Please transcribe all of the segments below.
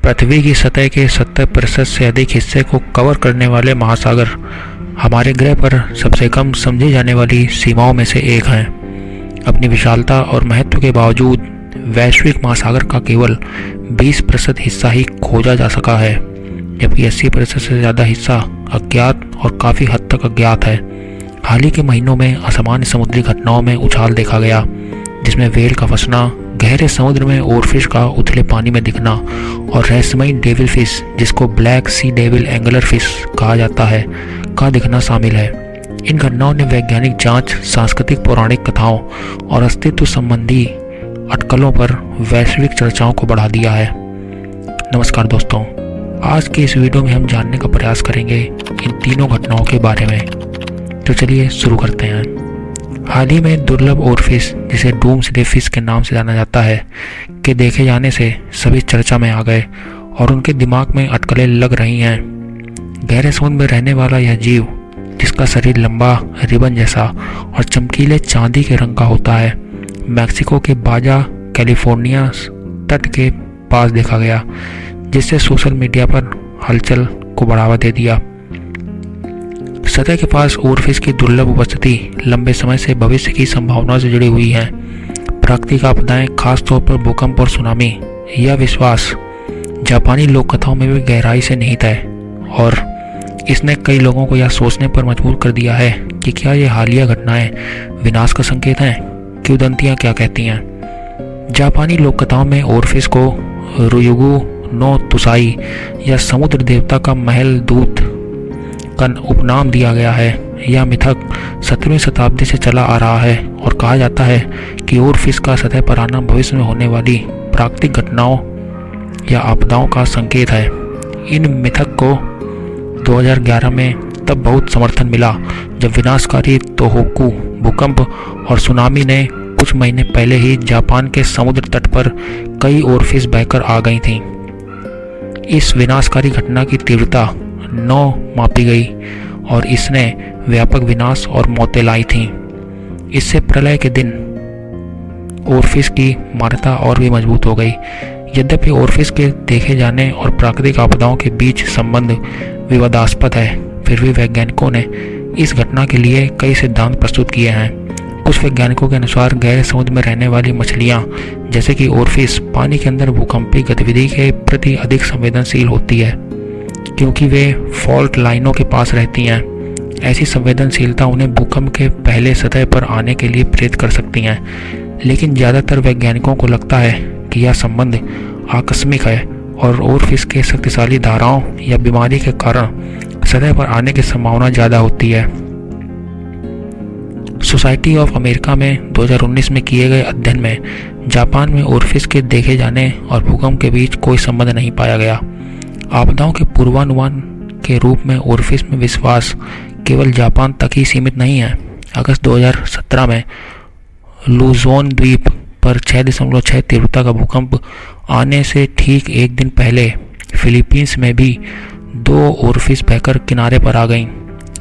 पृथ्वी की सतह के 70% से अधिक हिस्से को कवर करने वाले महासागर हमारे ग्रह पर सबसे कम समझी जाने वाली सीमाओं में से एक हैं। अपनी विशालता और महत्व के बावजूद वैश्विक महासागर का केवल 20% हिस्सा ही खोजा जा सका है, जबकि 80% से ज़्यादा हिस्सा अज्ञात और काफ़ी हद तक अज्ञात है। हाल ही के महीनों में असामान्य समुद्री घटनाओं में उछाल देखा गया, जिसमें व्हेल का फंसना, गहरे समुद्र में ओरफिश का उथले पानी में दिखना और रहस्यमयी डेविल फिश, जिसको ब्लैक सी डेविल एंगलर फिश कहा जाता है, का दिखना शामिल है। इन घटनाओं ने वैज्ञानिक जांच, सांस्कृतिक पौराणिक कथाओं और अस्तित्व संबंधी अटकलों पर वैश्विक चर्चाओं को बढ़ा दिया है। नमस्कार दोस्तों, आज के इस वीडियो में हम जानने का प्रयास करेंगे इन तीनों घटनाओं के बारे में। तो चलिए शुरू करते हैं। हाल ही में दुर्लभ ओरफिश, जिसे डूम्सडे फिश के नाम से जाना जाता है, के देखे जाने से सभी चर्चा में आ गए और उनके दिमाग में अटकलें लग रही हैं। गहरे समुद्र में रहने वाला यह जीव, जिसका शरीर लंबा, रिबन जैसा और चमकीले चांदी के रंग का होता है, मैक्सिको के बाजा कैलिफोर्निया तट के पास देखा गया, जिससे सोशल मीडिया पर हलचल को बढ़ावा दे दिया। सतह के पास ओरफिश की दुर्लभ उपस्थिति लंबे समय से भविष्य की संभावनाओं से जुड़ी हुई है। प्राकृतिक आपदाएं, खासतौर पर भूकंप और सुनामी, यह विश्वास जापानी लोक कथाओं में भी गहराई से निहित है और इसने कई लोगों को यह सोचने पर मजबूर कर दिया है कि क्या ये हालिया घटनाएं विनाश का संकेत हैं। किंवदंतियां क्या कहती हैं? जापानी लोक कथाओं में ओरफिश को रुयुगु नो तुसाई या समुद्र देवता का महल दूत का उपनाम दिया गया है। यह मिथक 17वीं शताब्दी से चला आ रहा है और कहा जाता है कि ओरफिश का सतह पर आना भविष्य में होने वाली प्राकृतिक घटनाओं या आपदाओं का संकेत है। इन मिथक को 2011 में तब बहुत समर्थन मिला जब विनाशकारी तोहोकू भूकंप और सुनामी ने कुछ महीने पहले ही जापान के समुद्र तट पर कई ओरफिश बहकर आ गई थीं। इस विनाशकारी घटना की तीव्रता 9 मापी गई और इसने व्यापक विनाश और मौतें लाई थीं। इससे प्रलय के दिन ओरफिश की मान्यता और भी मजबूत हो गई। यद्यपि ओरफिश के देखे जाने और प्राकृतिक आपदाओं के बीच संबंध विवादास्पद है, फिर भी वैज्ञानिकों ने इस घटना के लिए कई सिद्धांत प्रस्तुत किए हैं। कुछ वैज्ञानिकों के अनुसार गहरे समुद्र में रहने वाली मछलियां, जैसे कि ओरफिश, पानी के अंदर भूकंपीय गतिविधि के प्रति अधिक संवेदनशील होती है, क्योंकि वे फॉल्ट लाइनों के पास रहती हैं। ऐसी संवेदनशीलता उन्हें भूकंप के पहले सतह पर आने के लिए प्रेरित कर सकती हैं, लेकिन ज़्यादातर वैज्ञानिकों को लगता है कि यह संबंध आकस्मिक है और ओरफिश के शक्तिशाली धाराओं या बीमारी के कारण सतह पर आने की संभावना ज़्यादा होती है। सोसाइटी ऑफ अमेरिका में 2019 में किए गए अध्ययन में जापान में ओरफिश के देखे जाने और भूकंप के बीच कोई संबंध नहीं पाया गया। आपदाओं के पूर्वानुमान के रूप में ओरफिश में विश्वास केवल जापान तक ही सीमित नहीं है। अगस्त 2017 में लुजोन द्वीप पर 6.6 तीव्रता का भूकंप आने से ठीक एक दिन पहले फिलीपींस में भी 2 ओरफिश बहकर किनारे पर आ गईं।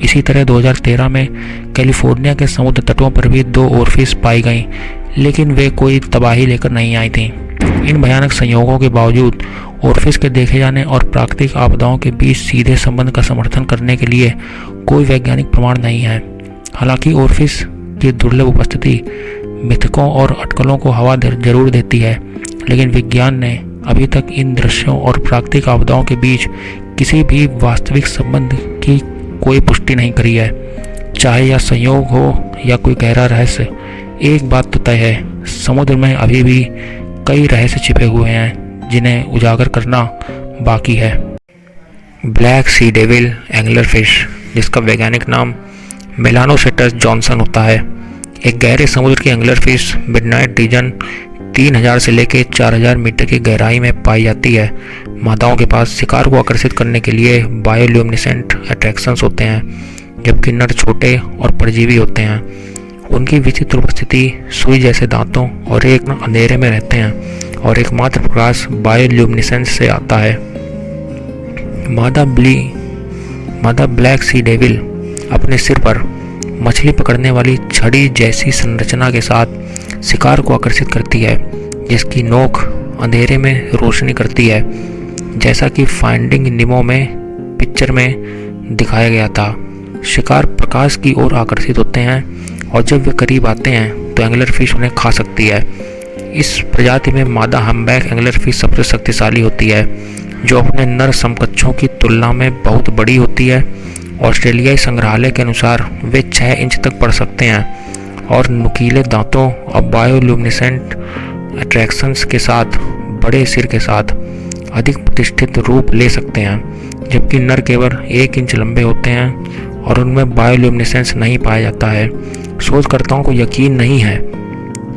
इसी तरह 2013 में कैलिफोर्निया के समुद्र तटों पर भी 2 ओरफिश पाई गईं, लेकिन वे कोई तबाही लेकर नहीं आई थीं। इन भयानक संयोगों के बावजूद ओरफिश के देखे जाने और प्राकृतिक आपदाओं के बीच सीधे संबंध का समर्थन करने के लिए कोई वैज्ञानिक प्रमाण नहीं है। हालांकि ओरफिश की दुर्लभ उपस्थिति मिथकों और अटकलों को हवा जरूर देती है, लेकिन विज्ञान ने अभी तक इन दृश्यों और प्राकृतिक आपदाओं के बीच किसी भी वास्तविक संबंध की कोई पुष्टि नहीं करी है। चाहे यह संयोग हो या कोई गहरा रहस्य, एक बात तो तय है, समुद्र में अभी भी कई रहस्य छिपे हुए हैं जिन्हें उजागर करना बाकी है। ब्लैक सी डेविल एंगलर फिश, जिसका वैज्ञानिक नाम मेलानोसेटस जॉनसन होता है, एक गहरे समुद्र की एंगलर फिश मिडनाइट रीजन 3000 से लेकर 4000 मीटर की गहराई में पाई जाती है। मादाओं के पास शिकार को आकर्षित करने के लिए बायोल्यूमिनेसेंट अट्रैक्शंस होते हैं, जबकि नर छोटे और परजीवी होते हैं। उनकी विचित्र उपस्थिति, सुई जैसे दांतों और एक अंधेरे में रहते हैं और एकमात्र प्रकाश बायोल्यूमिनेसेंस से आता है। मादा ब्लैक सी डेविल अपने सिर पर मछली पकड़ने वाली छड़ी जैसी संरचना के साथ शिकार को आकर्षित करती है, जिसकी नोक अंधेरे में रोशनी करती है। जैसा कि फाइंडिंग निमो में पिक्चर में दिखाया गया था। शिकार प्रकाश की ओर आकर्षित होते हैं और जब वे करीब आते हैं तो एंगलर फिश उन्हें खा सकती है। इस प्रजाति में मादा हम्बैक एंगलर फिश सबसे शक्तिशाली होती है, जो अपने नर समकक्षों की तुलना में बहुत बड़ी होती है। ऑस्ट्रेलियाई संग्रहालय के अनुसार वे 6 इंच तक बढ़ सकते हैं और नुकीले दांतों और बायोल्यूमिनेसेंट अट्रैक्शंस के साथ बड़े सिर के साथ अधिक प्रतिष्ठित रूप ले सकते हैं, जबकि नर केवल 1 इंच लंबे होते हैं और उनमें बायोल्यूमिनेसेंस नहीं पाया जाता है। शोधकर्ताओं को यकीन नहीं है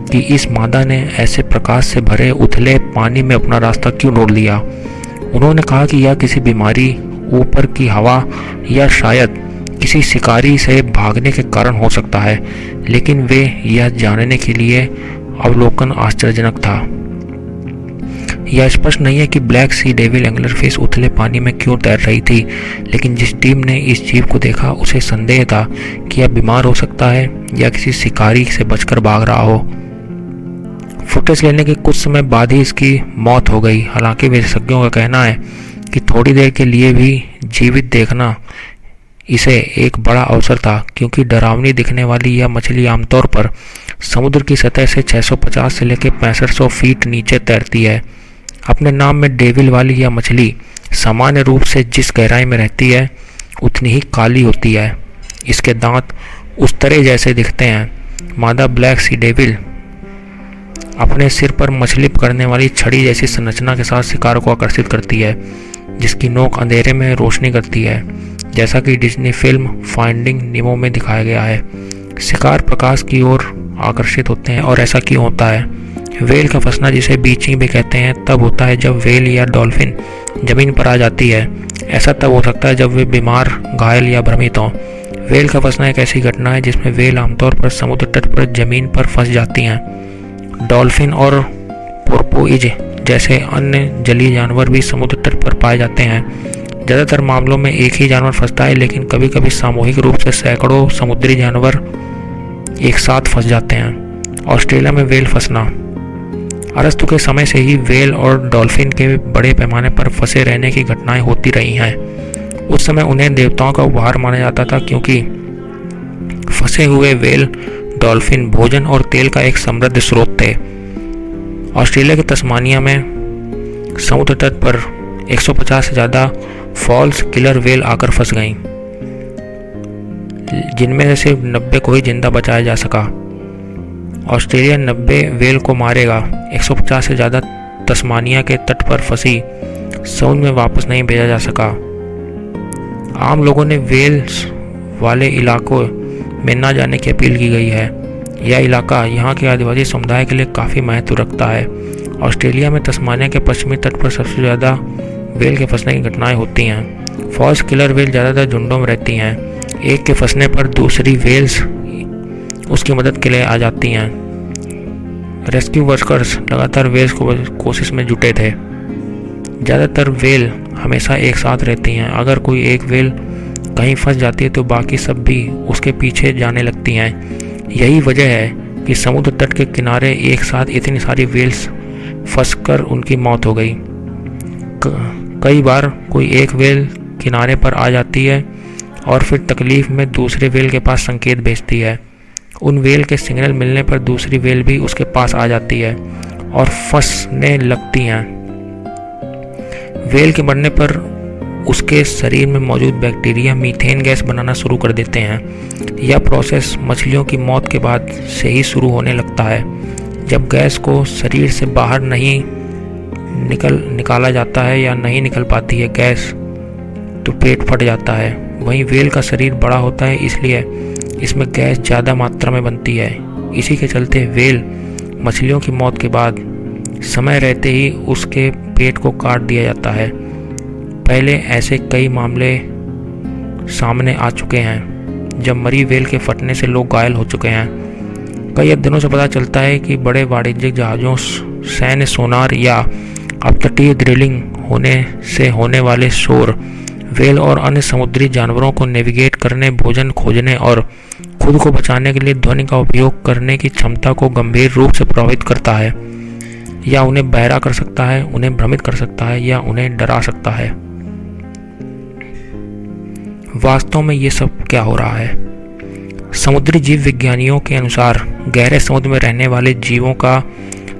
कि इस मादा ने ऐसे प्रकाश से भरे उथले पानी में अपना रास्ता क्यों मोड़ लिया। उन्होंने कहा कि यह किसी बीमारी, ऊपर की हवा या शायद किसी शिकारी से भागने के कारण हो सकता है, लेकिन वे यह जानने के लिए अवलोकन आश्चर्यजनक था। यह स्पष्ट नहीं है कि ब्लैक सी डेविल एंगलर फिश उथले पानी में क्यों तैर रही थी, लेकिन जिस टीम ने इस जीव को देखा उसे संदेह था कि यह बीमार हो सकता है या किसी शिकारी से बचकर भाग रहा हो। फुटेज लेने के कुछ समय बाद ही इसकी मौत हो गई। हालांकि विशेषज्ञों का कहना है कि थोड़ी देर के लिए भी जीवित देखना इसे एक बड़ा अवसर था, क्योंकि डरावनी दिखने वाली यह मछली आमतौर पर समुद्र की सतह से 650 से लेकर 6500 फीट नीचे तैरती है। अपने नाम में डेविल वाली यह मछली सामान्य रूप से जिस गहराई में रहती है उतनी ही काली होती है। इसके दांत उस्तरे जैसे दिखते हैं। मादा ब्लैक सी डेविल अपने सिर पर मछली पकड़ने वाली छड़ी जैसी संरचना के साथ शिकार को आकर्षित करती है, जिसकी नोक अंधेरे में रोशनी करती है, जैसा कि डिज्नी फिल्म फाइंडिंग निमो में दिखाया गया है। शिकार प्रकाश की ओर आकर्षित होते हैं और ऐसा क्यों होता है? वेल का फंसना, जिसे बीचिंग भी कहते हैं, तब होता है जब वेल या डॉल्फिन जमीन पर आ जाती है। ऐसा तब हो सकता है जब वे बीमार, घायल या भ्रमित हों। वेल का फंसना एक ऐसी घटना है जिसमें वेल आमतौर पर समुद्र तट पर जमीन पर फंस जाती हैं। डॉल्फिन और पोर्पोइज जैसे अन्य जलीय जानवर भी समुद्र तट पर पाए जाते हैं। ज़्यादातर मामलों में एक ही जानवर फंसता है, लेकिन कभी कभी सामूहिक रूप से सैकड़ों समुद्री जानवर एक साथ फंस जाते हैं। ऑस्ट्रेलिया में वेल फंसना। अरस्तु के समय से ही वेल और डॉल्फिन के बड़े पैमाने पर फंसे रहने की घटनाएं होती रही हैं। उस समय उन्हें देवताओं का उपहार माना जाता था, क्योंकि फंसे हुए वेल डॉल्फिन भोजन और तेल का एक समृद्ध स्रोत थे। ऑस्ट्रेलिया के तस्मानिया में समुद्र तट पर 150 से ज़्यादा फॉल्स किलर वेल आकर फंस गईं, जिनमें से सिर्फ 90 को ही जिंदा बचाया जा सका। ऑस्ट्रेलिया 90 वेल को मारेगा। 150 से ज़्यादा तस्मानिया के तट पर फंसी समुद्र में वापस नहीं भेजा जा सका। आम लोगों ने वेल्स वाले इलाकों में न जाने की अपील की गई है। यह इलाका यहाँ के आदिवासी समुदाय के लिए काफ़ी महत्व रखता है। ऑस्ट्रेलिया में तस्मानिया के पश्चिमी तट पर सबसे ज़्यादा वेल के फंसने की घटनाएं होती हैं। फॉल्स किलर वेल ज़्यादातर झुंडों में रहती हैं। एक के फंसने पर दूसरी वेल्स उसकी मदद के लिए आ जाती हैं। रेस्क्यू वर्कर्स लगातार वेल्स को कोशिश में जुटे थे। ज़्यादातर वेल हमेशा एक साथ रहती हैं। अगर कोई एक वेल कहीं फंस जाती है तो बाकी सब भी उसके पीछे जाने लगती हैं। यही वजह है कि समुद्र तट के किनारे एक साथ इतनी सारी वेल्स फंसकर उनकी मौत हो गई। कई बार कोई एक वेल किनारे पर आ जाती है और फिर तकलीफ में दूसरे वेल के पास संकेत भेजती है। उन वेल के सिग्नल मिलने पर दूसरी वेल भी उसके पास आ जाती है और फंसने लगती हैं। वेल के मरने पर उसके शरीर में मौजूद बैक्टीरिया मीथेन गैस बनाना शुरू कर देते हैं। यह प्रोसेस मछलियों की मौत के बाद से ही शुरू होने लगता है। जब गैस को शरीर से बाहर नहीं निकाला जाता है या नहीं निकल पाती है गैस, तो पेट फट जाता है। वहीं वेल का शरीर बड़ा होता है, इसलिए इसमें गैस ज़्यादा मात्रा में बनती है। इसी के चलते वेल मछलियों की मौत के बाद समय रहते ही उसके पेट को काट दिया जाता है। पहले ऐसे कई मामले सामने आ चुके हैं जब मरी वेल के फटने से लोग घायल हो चुके हैं। कई अध्ययनों से पता चलता है कि बड़े वाणिज्यिक जहाज़ों, सैन्य सोनार या अपतटीय ड्रिलिंग होने से होने वाले शोर वेल और अन्य समुद्री जानवरों को नेविगेट करने, भोजन खोजने और खुद को बचाने के लिए ध्वनि का उपयोग करने की क्षमता को गंभीर रूप से प्रभावित करता है। या उन्हें बहरा कर सकता है, उन्हें भ्रमित कर सकता है या उन्हें डरा सकता है। वास्तव में ये सब क्या हो रहा है? समुद्री जीव विज्ञानियों के अनुसार गहरे समुद्र में रहने वाले जीवों का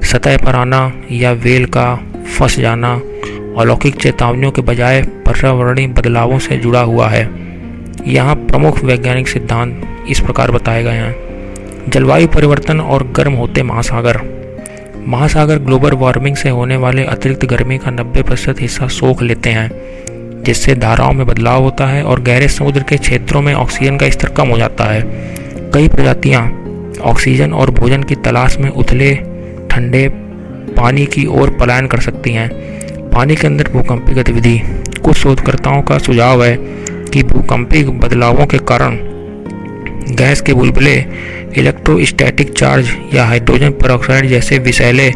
सतह पर आना या वेल का फंस जाना अलौकिक चेतावनियों के बजाय पर्यावरणीय बदलावों से जुड़ा हुआ है। यहाँ प्रमुख वैज्ञानिक सिद्धांत इस प्रकार बताए गए हैं। जलवायु परिवर्तन और गर्म होते महासागर। महासागर ग्लोबल वार्मिंग से होने वाले अतिरिक्त गर्मी का 90% हिस्सा सोख लेते हैं, जिससे धाराओं में बदलाव होता है और गहरे समुद्र के क्षेत्रों में ऑक्सीजन का स्तर कम हो जाता है। कई प्रजातियां ऑक्सीजन और भोजन की तलाश में उथले ठंडे पानी की ओर पलायन कर सकती हैं। पानी के अंदर भूकंपीय गतिविधि। कुछ शोधकर्ताओं का सुझाव है कि भूकंपीय बदलावों के कारण गैस के बुलबुले इलेक्ट्रोस्टैटिक चार्ज या हाइड्रोजन पेरोक्साइड जैसे विषैले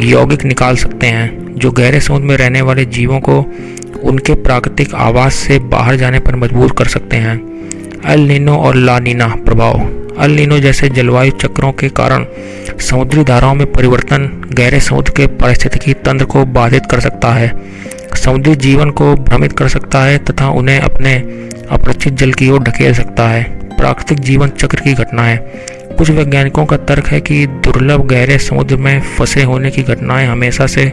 यौगिक निकाल सकते हैं, जो गहरे समुद्र में रहने वाले जीवों को उनके प्राकृतिक आवास से बाहर जाने पर मजबूर कर सकते हैं। एल नीनो और ला नीना प्रभाव। एल नीनो जैसे जलवायु चक्रों के कारण समुद्री धाराओं में परिवर्तन गहरे समुद्र के पारिस्थितिकी तंत्र को बाधित कर सकता है, समुद्री जीवन को भ्रमित कर सकता है तथा उन्हें अपने अपरिचित जल की ओर ढकेल सकता है। प्राकृतिक जीवन चक्र की घटनाएं। कुछ वैज्ञानिकों का तर्क है कि दुर्लभ गहरे समुद्र में फंसे होने की घटनाएं हमेशा से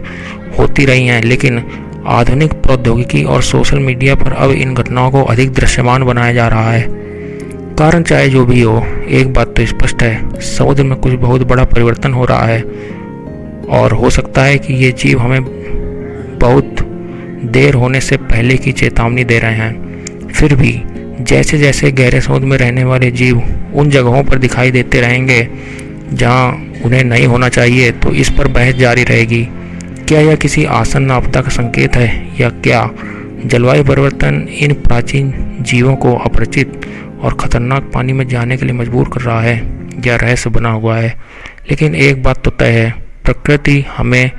होती रही हैं, लेकिन आधुनिक प्रौद्योगिकी और सोशल मीडिया पर अब इन घटनाओं को अधिक दृश्यमान बनाया जा रहा है। कारण चाहे जो भी हो, एक बात तो स्पष्ट है, समुद्र में कुछ बहुत बड़ा परिवर्तन हो रहा है और हो सकता है कि ये जीव हमें बहुत देर होने से पहले की चेतावनी दे रहे हैं। फिर भी जैसे जैसे गहरे समुद्र में रहने वाले जीव उन जगहों पर दिखाई देते रहेंगे जहां उन्हें नहीं होना चाहिए, तो इस पर बहस जारी रहेगी। क्या यह किसी आसन्न आपदा का संकेत है, या क्या जलवायु परिवर्तन इन प्राचीन जीवों को अपरिचित और खतरनाक पानी में जाने के लिए मजबूर कर रहा है, या रहस्य बना हुआ है? लेकिन एक बात तो तय है, प्रकृति हमें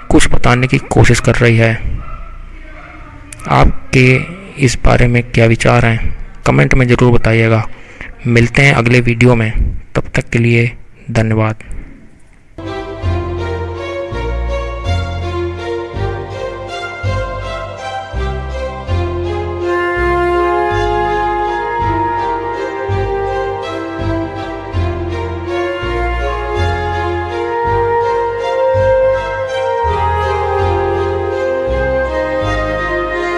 कुछ बताने की कोशिश कर रही है। आपके इस बारे में क्या विचार हैं? कमेंट में ज़रूर बताइएगा। मिलते हैं अगले वीडियो में, तब तक के लिए धन्यवाद।